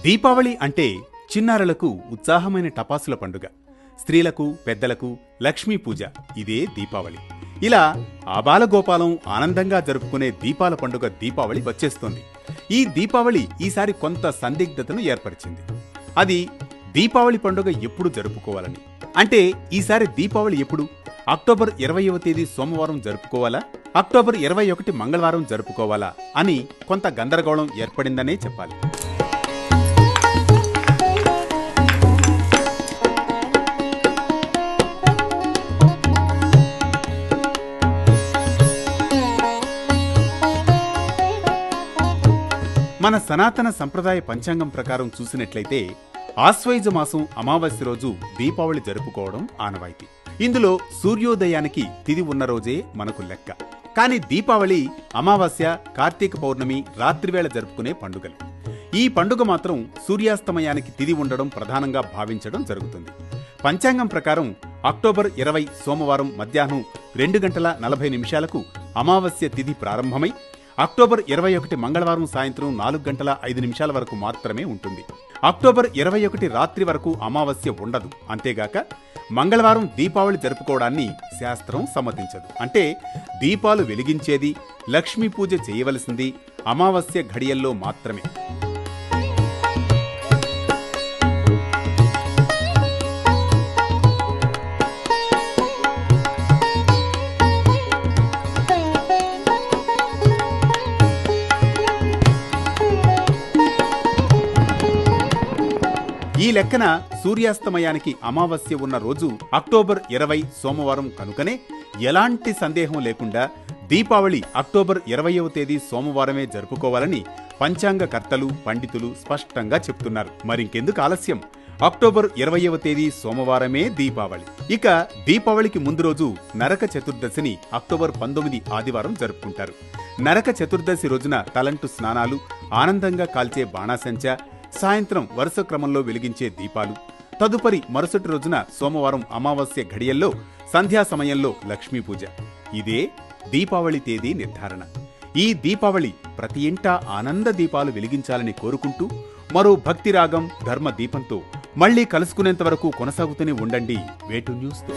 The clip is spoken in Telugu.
దీపావళి అంటే చిన్నారులకు ఉత్సాహమైన టపాసుల పండుగ. స్త్రీలకు పెద్దలకు లక్ష్మీ పూజ. ఇదే దీపావళి. ఇలా ఆబాలగోపాలం ఆనందంగా జరుపుకునే దీపాల పండుగ దీపావళి వచ్చేస్తోంది. ఈ దీపావళి ఈసారి కొంత సందిగ్ధతను ఏర్పరిచింది. అది దీపావళి పండుగ ఎప్పుడు జరుపుకోవాలని. అంటే ఈసారి దీపావళి ఎప్పుడు? అక్టోబర్ 20వ తేదీ సోమవారం జరుపుకోవాలా, అక్టోబర్ 21 మంగళవారం జరుపుకోవాలా అని కొంత గందరగోళం ఏర్పడిందనే చెప్పాలి. మన సనాతన సంప్రదాయ పంచాంగం ప్రకారం చూసినట్లయితే ఆశ్వయుజ మాసం అమావాస్య రోజు దీపావళి జరుపుకోవడం ఆనవాయితీ. ఇందులో సూర్యోదయానికి తిథి ఉన్న రోజే మనకు లెక్క. కానీ దీపావళి అమావాస్య, కార్తీక పౌర్ణమి రాత్రివేళ జరుపుకునే పండుగలు. ఈ పండుగ మాత్రం సూర్యాస్తమయానికి తిథి ఉండడం ప్రధానంగా భావించడం జరుగుతుంది. పంచాంగం ప్రకారం అక్టోబర్ 20 సోమవారం మధ్యాహ్నం 2:40 అమావాస్య తిథి ప్రారంభమై అక్టోబర్ 21 మంగళవారం సాయంత్రం 4:05 వరకు మాత్రమే ఉంటుంది. అక్టోబర్ 21 రాత్రి వరకు అమావాస్య ఉండదు. అంతేగాక మంగళవారం దీపావళి జరుపుకోవడాన్ని శాస్త్రం సమ్మతించదు. అంటే దీపాలు వెలిగించేది, లక్ష్మీ పూజ చేయవలసింది అమావాస్య ఘడియల్లో మాత్రమే. ఈ లెక్కన సూర్యాస్తమయానికి అమావాస్య ఉన్న రోజు అక్టోబర్ 20 సోమవారం కనుకనే ఎలాంటి సందేహం లేకుండా దీపావళి అక్టోబర్ 20వ తేదీ సోమవారమే జరుపుకోవాలని పంచాంగకర్తలు, పండితులు స్పష్టంగా చెప్తున్నారు. మరింకెందుకు ఆలస్యం? అక్టోబర్ 20వ తేదీ సోమవారమే దీపావళి. ఇక దీపావళికి ముందు రోజు నరక చతుర్దశిని అక్టోబర్ 19 ఆదివారం జరుపుకుంటారు. నరక చతుర్దశి రోజున తలంటు స్నానాలు, ఆనందంగా కాల్చే బాణాసంచ, సాయంత్రం వరుస క్రమంలో వెలిగించే దీపాలు, తదుపరి మరుసటి రోజున సోమవారం అమావాస్య ఘడియల్లో సంధ్యా సమయంలో లక్ష్మీ పూజ. ఇదే దీపావళి తేదీ నిర్ధారణ. ఈ దీపావళి ప్రతి ఇంటా ఆనంద దీపాలు వెలిగించాలని కోరుకుంటూ మరో భక్తిరాగం, ధర్మ దీపంతో మళ్లీ కలుసుకునేంత వరకు కొనసాగుతూనే ఉండండి వేటు న్యూస్తో.